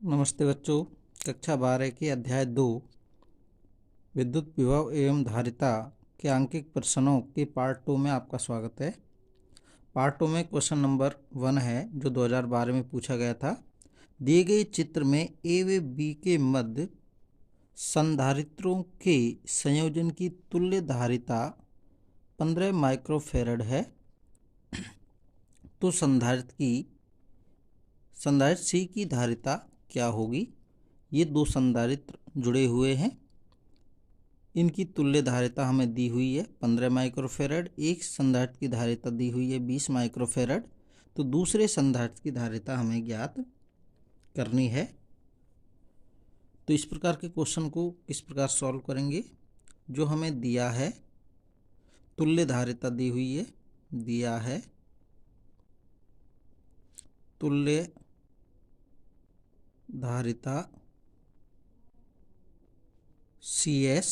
नमस्ते बच्चों। कक्षा 12 के अध्याय 2 विद्युत विभव एवं धारिता के आंकिक प्रश्नों के पार्ट 2 में आपका स्वागत है। पार्ट 2 में क्वेश्चन नंबर 1 है जो 2012 में पूछा गया था। दिए गए चित्र में ए व बी के मध्य संधारित्रों के संयोजन की तुल्य धारिता 15 माइक्रोफेरड है। तो संधारित्र सी की धारिता क्या होगी। ये दो संधारित्र जुड़े हुए हैं, इनकी तुल्य धारिता हमें दी हुई है 15 माइक्रोफेरड। एक संधारित्र की धारिता दी हुई है 20 माइक्रोफेरड। तो दूसरे संधारित्र की धारिता हमें ज्ञात करनी है। तो इस प्रकार के क्वेश्चन को किस प्रकार सॉल्व करेंगे। जो हमें दिया है तुल्य धारिता दी हुई है, दिया है तुल्य धारिता CS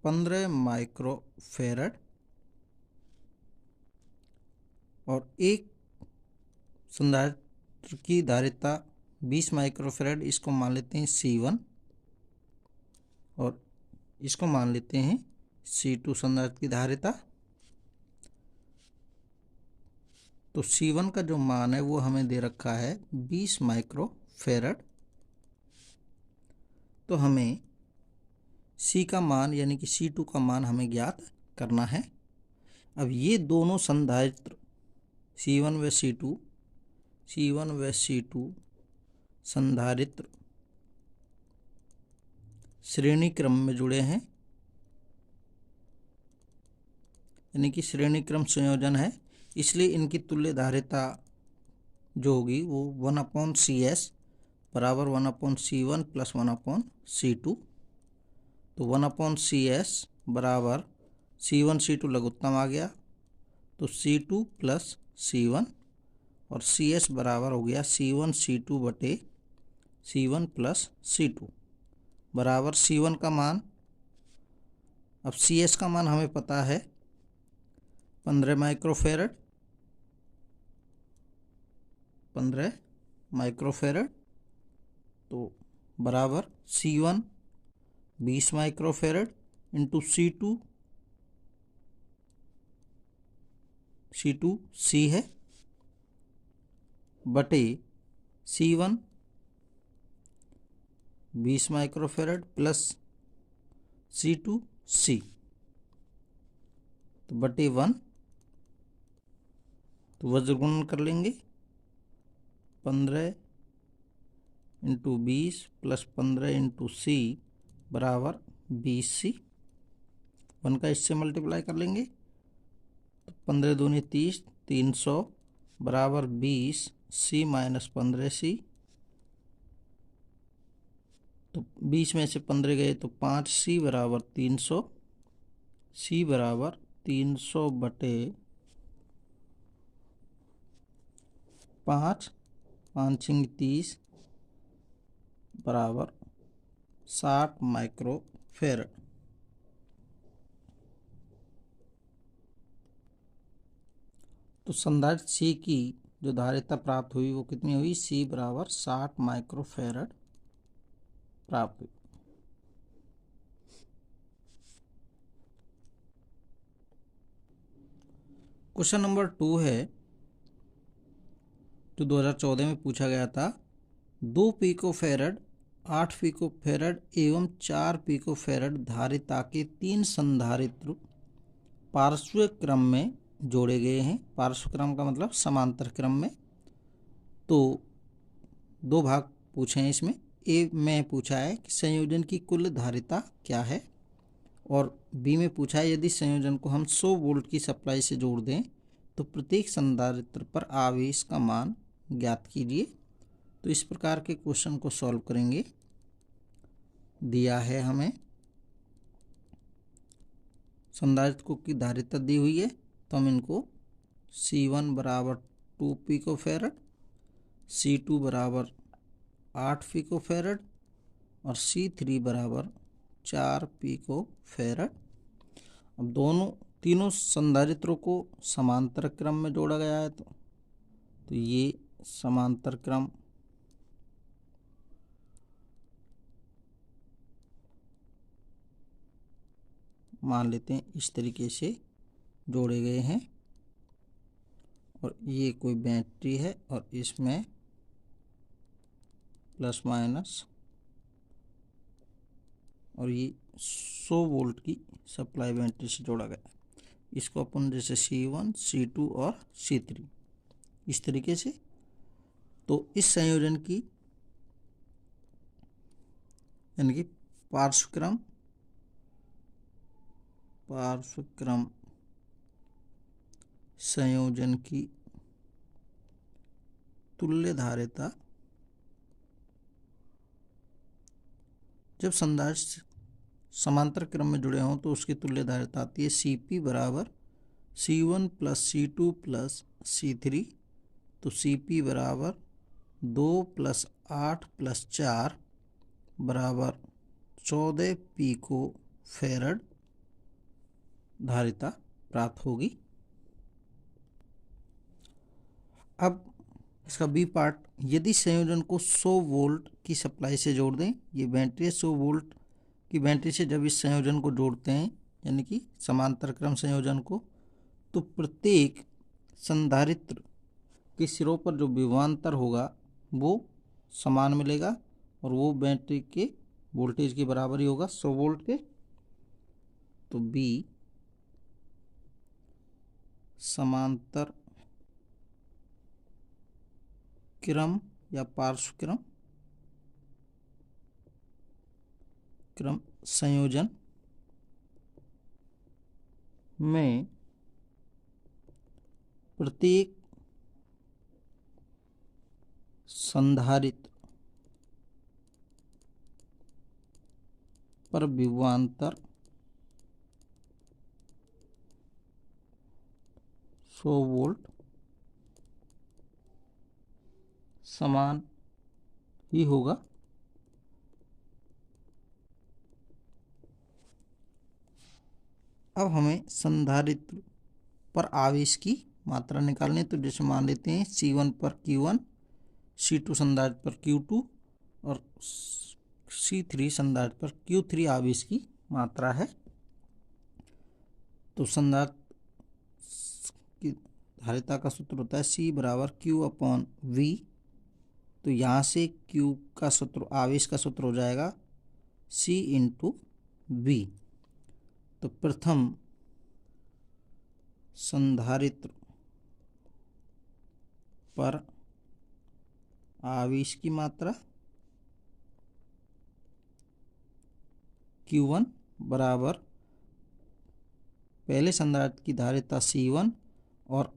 15 माइक्रोफेरड और एक संधारित्र की धारिता 20 माइक्रोफेरड। इसको मान लेते हैं C1 और इसको मान लेते हैं C2 संधारित्र की धारिता। तो C1 का जो मान है वो हमें दे रखा है 20 माइक्रोफेरड। तो हमें C का मान यानी कि C2 का मान हमें ज्ञात करना है। अब ये दोनों संधारित्र C1 व C2 संधारित्र श्रेणी क्रम में जुड़े हैं, यानी कि श्रेणी क्रम संयोजन है। इसलिए इनकी तुल्य धारिता जो होगी वो 1/CS बराबर 1/C1 प्लस 1/C2। तो 1/CS बराबर C1 C2 लघुत्तम आ गया, तो C2 प्लस C1 और CS बराबर हो गया C1 C2 बटे C1 प्लस C2 बराबर C1 का मान। अब CS का मान हमें पता है 15 माइक्रोफेरड। तो बराबर C1 20 microfarad into C2 C है बटे C1 20 microfarad plus C2 C, तो बटे 1। तो वज्रगुणन कर लेंगे 15 इंटू 20 प्लस 15 इंटू C बराबर 20C। 1 का इससे मल्टीप्लाई कर लेंगे तो 15 दूनी 30, 300 बराबर 20C माइनस 15C। तो 20 में से 15 गए तो 5C बराबर 300। C बराबर 300 बटे 5, 5 30 बराबर 60 माइक्रोफेरड। तो संधारित्र C की जो धारिता प्राप्त हुई वो कितनी हुई, C बराबर 60 माइक्रोफेरड प्राप्त हुई। क्वेश्चन नंबर 2 है जो 2014 में पूछा गया था। 2 पिकोफेरड, 8 पिकोफेरड एवं 4 पिकोफेरड धारिता के 3 संधारित्र पार्श्व क्रम में जोड़े गए हैं। पार्श्व क्रम का मतलब समांतर क्रम में। तो 2 भाग पूछे हैं इसमें। ए में पूछा है कि संयोजन की कुल धारिता क्या है, और बी में पूछा है यदि संयोजन को हम 100 वोल्ट की सप्लाई से जोड़ दें तो प्रत्येक संधारित्र पर आवेश का मान ज्ञात कीजिए। तो इस प्रकार के क्वेश्चन को सॉल्व करेंगे। दिया है हमें संधारित्र की धारिता दी हुई है, तो हम इनको C1 बराबर 2 पिकोफेरड, C2 बराबर 8 पिकोफेरड और C3 बराबर 4 पिकोफेरड। अब तीनों संधारित्रों को समांतर क्रम में जोड़ा गया है, तो ये समांतर क्रम मान लेते हैं इस तरीके से जोड़े गए हैं और ये कोई बैटरी है और इसमें प्लस माइनस और ये 100 वोल्ट की सप्लाई बैटरी से जोड़ा गया है। इसको अपन जैसे C1, C2 और C3 इस तरीके से, तो इस संयोजन की यानी कि पार्श्वक्रम संयोजन की तुल्य धारिता जब संधारित्र समांतर क्रम में जुड़े हों तो उसकी तुल्य धारिता आती है Cp बराबर C1 plus C2 plus C3। तो Cp बराबर 2 प्लस 8 प्लस 4 बराबर 14 पिको फैरड धारिता प्राप्त होगी। अब इसका बी पार्ट, यदि संयोजन को 100 वोल्ट की सप्लाई से जोड़ दें, ये बैटरी 100 वोल्ट की बैटरी से जब इस संयोजन को जोड़ते हैं यानी कि समांतर क्रम संयोजन को, तो प्रत्येक संधारित्र के सिरों पर जो विभवांतर होगा वो समान मिलेगा और वो बैटरी के वोल्टेज के बराबर ही होगा 100 वोल्ट के। तो बी समांतर क्रम या पार्श्व क्रम संयोजन में प्रत्येक संधारित्र पर विभवांतर 100 वोल्ट समान ही होगा। अब हमें संधारित्र पर आवेश की मात्रा निकालनी, तो जैसे मान लेते हैं C1 पर Q1, C2 संधारित्र पर Q2 और C3 संधारित्र पर Q3 आवेश की मात्रा है। तो संधारित्र की धारिता का सूत्र होता है C बराबर Q अपॉन V। तो यहाँ से Q का सूत्र, आवेश का सूत्र हो जाएगा C इंटू V। तो प्रथम संधारित्र पर आवेश की मात्रा Q1 बराबर पहले संधारित्र की धारिता C1 और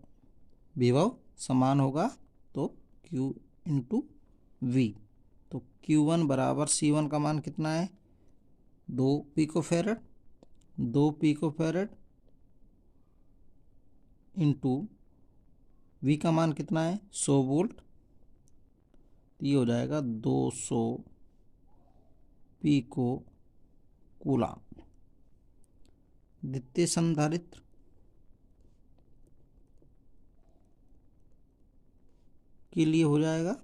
विभव समान होगा तो Q इंटू V। तो Q1 बराबर C1 का मान कितना है 2 पिकोफैरड, 2 पिकोफैरड इंटू V का मान कितना है 100 वोल्ट। ये हो जाएगा 200 पिको कूलाम। द्वितीय संधारित्र के लिए हो जाएगा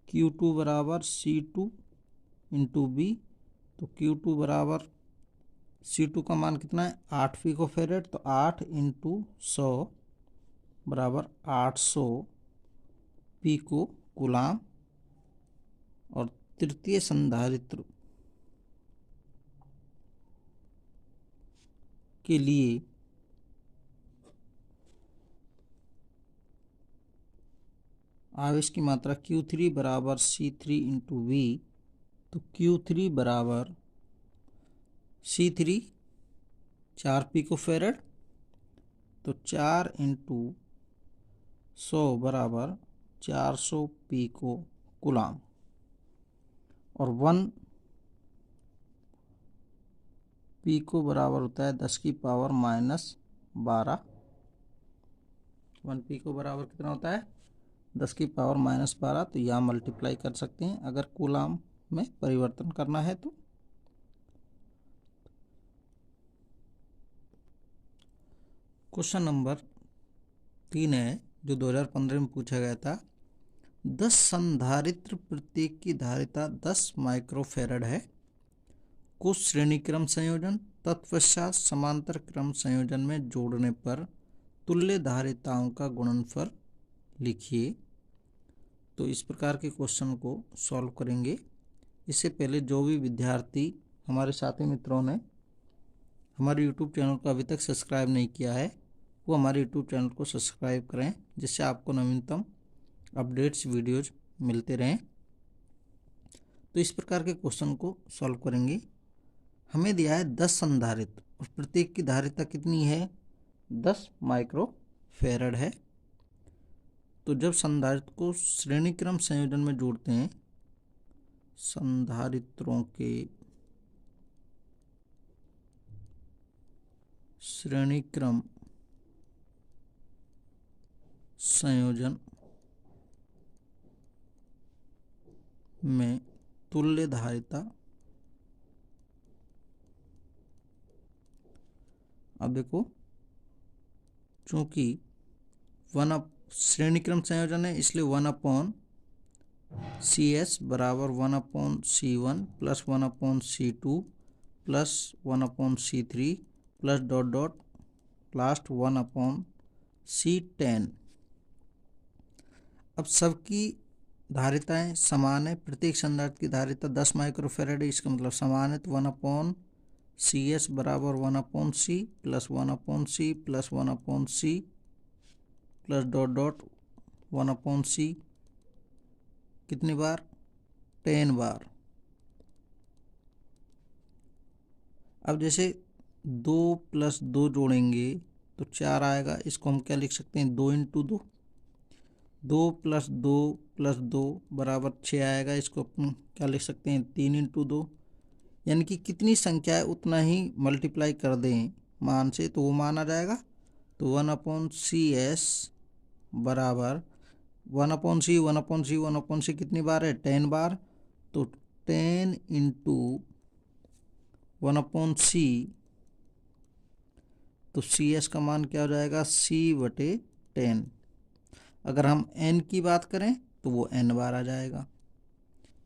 Q2 बराबर C2 इंटू B। तो Q2 बराबर C2 का मान कितना है 8 पिकोफैरड, तो 8 इंटू 100 बराबर 800 पिको कूलाम। और तृतीय संधारित्र के लिए आवेश की मात्रा Q3 बराबर C3 इंटू V। तो Q3 बराबर C3 4 पिकोफैरड, तो 4 इंटू 100 बराबर 400 पिको कूलाम। और 1 पिको बराबर होता है 10 की पावर -12। 1 पिको बराबर कितना होता है 10 की पावर -12। तो यहाँ मल्टीप्लाई कर सकते हैं अगर कूलाम में परिवर्तन करना है तो। क्वेश्चन नंबर 3 है जो 2015 में पूछा गया था। 10 संधारित्र प्रत्येक की धारिता 10 माइक्रोफैरड है को श्रेणी क्रम संयोजन तत्पश्चात समांतर क्रम संयोजन में जोड़ने पर तुल्य धारिताओं का गुणनफल लिखिए। तो इस प्रकार के क्वेश्चन को सॉल्व करेंगे। इससे पहले जो भी विद्यार्थी हमारे साथी मित्रों ने हमारे YouTube चैनल को अभी तक सब्सक्राइब नहीं किया है वो हमारे YouTube चैनल को सब्सक्राइब करें, जिससे आपको नवीनतम अपडेट्स वीडियोज मिलते रहें। तो इस प्रकार के क्वेश्चन को सॉल्व करेंगे। हमें दिया है 10 संधारित्र और प्रत्येक की धारिता कितनी है, 10 माइक्रोफैरड है। तो जब संधारित्र को श्रेणी क्रम संयोजन में जोड़ते हैं, संधारित्रों के श्रेणी क्रम संयोजन में तुल्य धारिता, अब देखो चूंकि श्रेणी क्रम संयोजन है इसलिए 1/CS बराबर 1/C1 plus 1/C2 plus 1/C3 plus dot dot last 1/C10। अब सबकी धारिताएं समान है। प्रत्येक संधारित्र की धारिता 10 माइक्रोफैरड है, इसका मतलब समान है। तो 1/CS बराबर 1/C plus 1/C plus 1/C plus dot dot 1/C कितनी बार, 10 बार। अब जैसे 2 + 2 जोड़ेंगे तो 4 आएगा। इसको हम क्या लिख सकते हैं, 2 × 2, 2 + 2 + 2 बराबर 6 आएगा। इसको अपन क्या लिख सकते हैं, 3 × 2, यानी कि कितनी संख्या है उतना ही मल्टीप्लाई कर दें मान से तो वो मान आ जाएगा। तो 1/CS बराबर 1/C 1/C 1/C कितनी बार है, 10 बार। तो 10 × 1/C, तो CS का मान क्या हो जाएगा, C/10। अगर हम n की बात करें तो वो n बार आ जाएगा।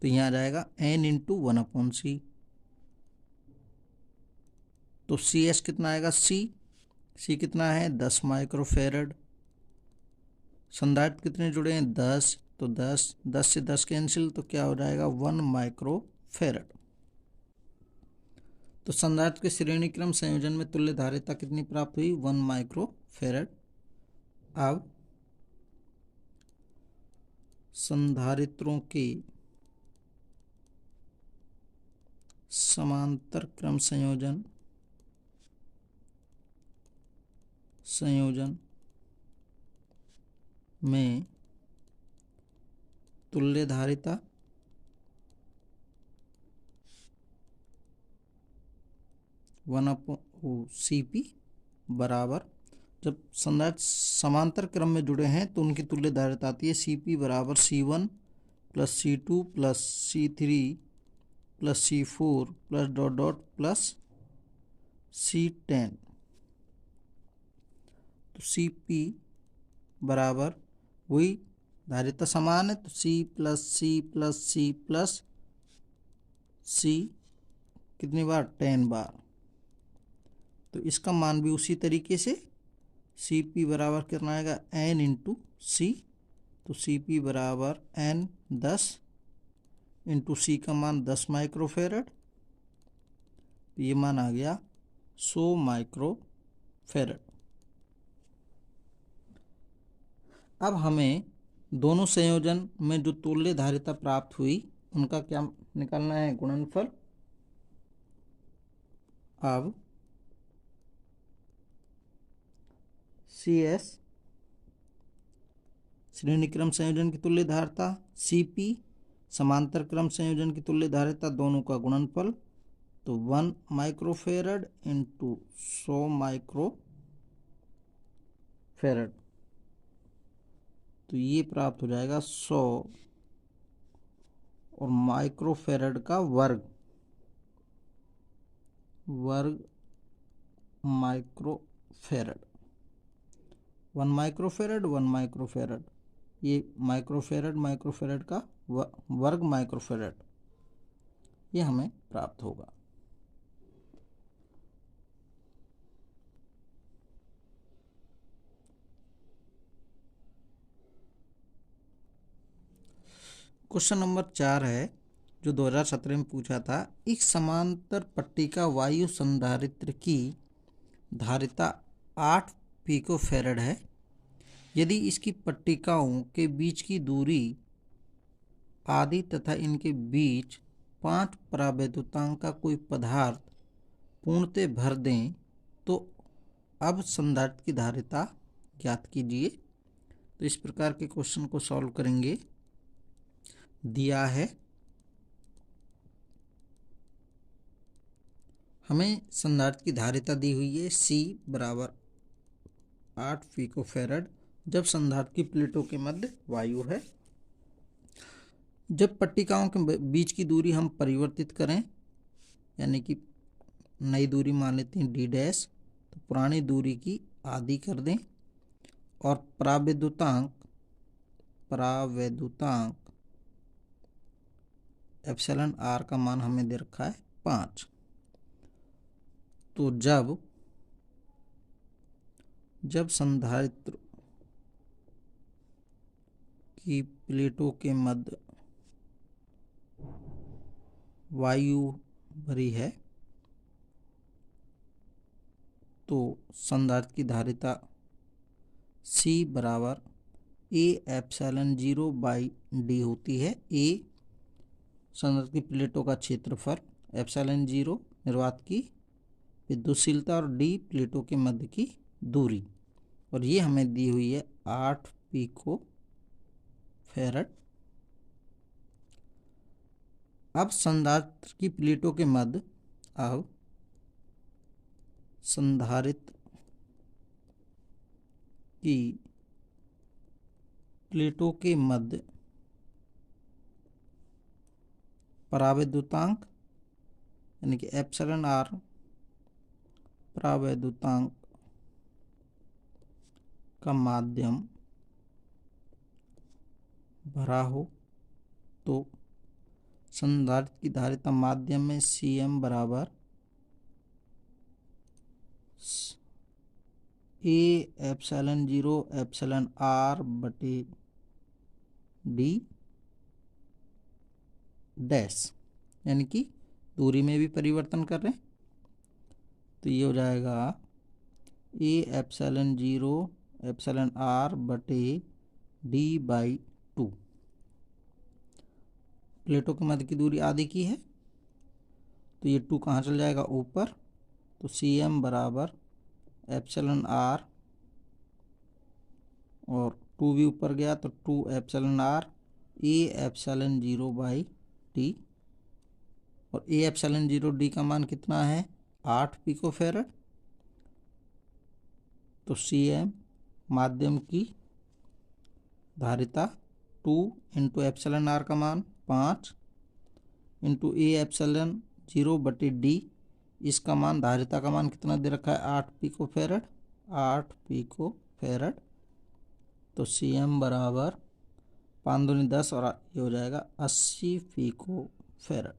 तो यहाँ आ जाएगा n × 1/C। तो CS कितना आएगा, C कितना है, 10 माइक्रोफैरड। संधारित्र कितने जुड़े हैं, 10। तो 10 से 10 कैंसिल, तो क्या हो जाएगा, 1 माइक्रोफैरड। तो संधारित्र के श्रेणी क्रम संयोजन में तुल्य धारिता कितनी प्राप्त हुई, 1 माइक्रोफैरड। अब संधारित्रों के समांतर क्रम संयोजन में तुल्य धारिता CP बराबर, जब संधारित्र समांतर क्रम में जुड़े हैं तो उनकी तुल्य धारिता आती है CP बराबर C1 plus C2 plus C3 plus C4 plus dot dot plus C10। तो CP बराबर वही धारिता समान है, तो C plus C plus C plus C कितनी बार, 10 बार। तो इसका मान भी उसी तरीके से CP बराबर कितना आएगा, n × C। तो CP बराबर n 10 × C का मान 10 माइक्रोफैरड। तो ये मान आ गया 100 माइक्रोफैरड। अब हमें दोनों संयोजन में जो तुल्य धारिता प्राप्त हुई उनका क्या निकालना है, गुणनफल। अब CS श्रेणी क्रम संयोजन की तुल्य धारिता, CP समांतर क्रम संयोजन की तुल्य धारिता, दोनों का गुणनफल। तो 1 माइक्रोफैरड × 100 माइक्रोफैरड, तो ये प्राप्त हो जाएगा 100 और माइक्रोफैरड का वर्ग माइक्रोफैरड। 1 माइक्रोफैरड 1 माइक्रोफैरड, ये माइक्रोफैरड का वर्ग माइक्रोफैरड, ये हमें प्राप्त होगा। क्वेश्चन नंबर 4 है जो 2017 में पूछा था। एक समांतर पट्टिका वायु संधारित्र की धारिता 8 पिकोफैरड है। यदि इसकी पट्टिकाओं के बीच की दूरी आदि तथा इनके बीच 5 परावैद्युतांक का कोई पदार्थ पूर्णतः भर दें तो अब संधारित्र की धारिता ज्ञात कीजिए। तो इस प्रकार के क्वेश्चन को सॉल्व करेंगे। दिया है हमें संधारित्र की धारिता दी हुई है C बराबर 8 पिकोफैरड जब संधारित्र की प्लेटों के मध्य वायु है। जब पट्टिकाओं के बीच की दूरी हम परिवर्तित करें यानी कि नई दूरी मान लेते हैं D डैश, तो पुरानी दूरी की आधी कर दें और परावैद्युतांक एप्सिलॉन r का मान हमें दे रखा है 5। तो जब संधारित्र की प्लेटों के मध्य वायु भरी है तो संधारित्र की धारिता C बराबर A एप्सिलॉन 0 बाई D होती है। A संधारित्र की प्लेटों का क्षेत्रफल, एप्सिलॉन 0 निर्वात की विद्युतशीलता और D प्लेटों के मध्य की दूरी, और ये हमें दी हुई है 8 पिकोफैरड। अब संधारित्र की प्लेटों के मध्य संधारित्र की प्लेटों के मध्य परावैद्युतांक यानी कि एप्सिलॉन r परावैद्युतांक का माध्यम भरा हो तो संधारित्र की धारिता माध्यम में Cm बराबर A एप्सिलॉन 0 एप्सिलॉन r बटे D डैश, यानी कि दूरी में भी परिवर्तन कर रहे हैं तो ये हो जाएगा A एप्सिलॉन 0 एप्सिलॉन r बटे D बाई 2। प्लेटों के मध्य की दूरी आधी की है तो ये 2 कहाँ चल जाएगा ऊपर, तो Cm बराबर एप्सिलॉन r और 2 भी ऊपर गया तो 2 epsilon r A epsilon 0 by D, और A एप्सिलॉन 0 D का मान कितना है 8 पिकोफैरड। तो Cm माध्यम की धारिता 2 इंटू एप्सिलॉन r का मान 5 इंटू A एप्सिलॉन 0 बटे D, इसका मान धारिता का मान कितना दे रखा है 8 पिकोफैरड, 8 पिकोफैरड। तो Cm बराबर 5 दूनी 10 और ये हो जाएगा 80 पिकोफैरड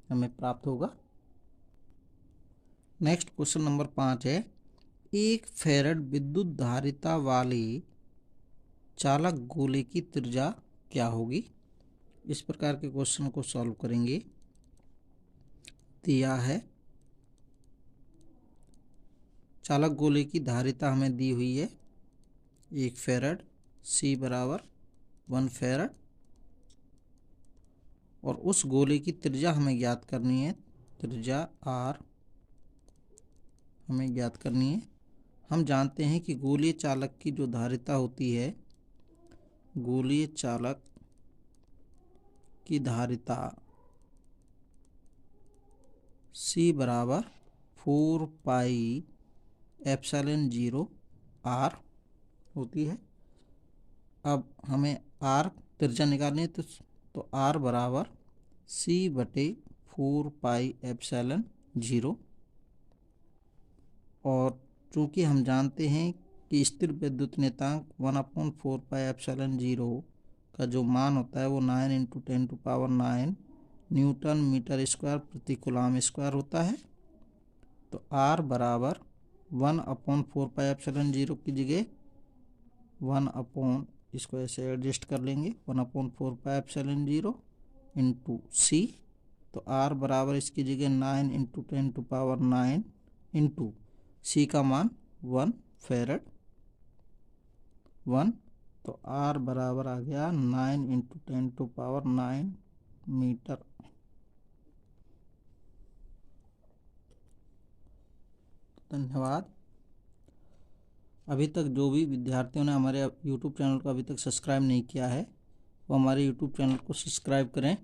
हमें प्राप्त होगा। नेक्स्ट क्वेश्चन नंबर 5 है। 1 फैरड विद्युत धारिता वाली चालक गोले की त्रिज्या क्या होगी। इस प्रकार के क्वेश्चन को सॉल्व करेंगे। दिया है चालक गोले की धारिता हमें दी हुई है 1 फैरड, C बराबर 1 फैरड, और उस गोले की त्रिज्या हमें ज्ञात करनी है, त्रिज्या R हमें ज्ञात करनी है। हम जानते हैं कि गोलीय चालक की जो धारिता होती है, गोलीय चालक की धारिता C बराबर 4 पाई एप्सिलॉन 0 R होती है। अब हमें R त्रिज्या निकालनी है तो R बराबर C बटे 4 पाई एप्सिलॉन 0, और चूँकि हम जानते हैं कि स्थिर विद्युत नियतांक 1/4 पाई एप्सिलॉन 0 का जो मान होता है वो 9 इंटू 10⁹ न्यूटन मीटर स्क्वायर प्रति कूलम स्क्वायर होता है। तो R बराबर 1/4 पाई एप्सिलॉन 0 की जगह 1/4 इसको ऐसे एडजस्ट कर लेंगे 1/4 पाई एप्सिलॉन 0 इंटू सी। तो आर बराबर इसकी जगह 9 इंटू 10⁻9 इंटू सी का मान 1 फेरड 1। तो आर बराबर आ गया 9 इंटू 10⁻9 मीटर। धन्यवाद। अभी तक जो भी विद्यार्थियों ने हमारे यूट्यूब चैनल को अभी तक सब्सक्राइब नहीं किया है वो हमारे यूट्यूब चैनल को सब्सक्राइब करें